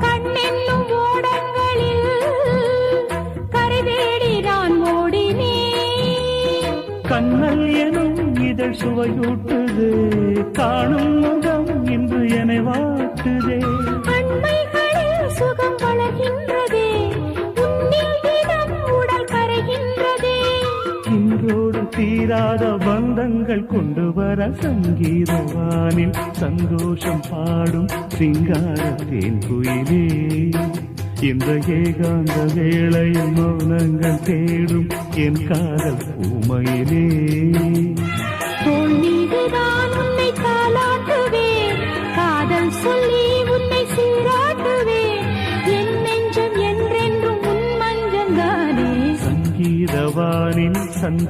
கண்ணென்னும் ஓடங்களில் கரைதேடி நான் ஓடினேன். கண்ணல் எனும் இதழ் சுவையூட்டுது, காணும் முகம் இன்று என்னை வாட்டுதே. அண்மைகளில் சுகம் வளர்கின்றதே, உன்னில் தினம் உடல் கரைகின்றதே. இன்றோடு தீராத பந்தங்கள் கொண்டு வர சங்கீதவானில் சந்தோஷம் பாடும் சிங்கார தேன் குயிலே. இந்த ஏகாந்த வேளையில் மௌனங்கள் தேடும் என் காதல் பூமையிலே. தோள் மீதுதான் உன்னை தாலாட்டுவேன், காதல் சொல்லி உன்னை சீராட்டுவேன். என் நெஞ்சம் என்றென்றும் உன் மஞ்சந்தானே. சங்கீதவானில்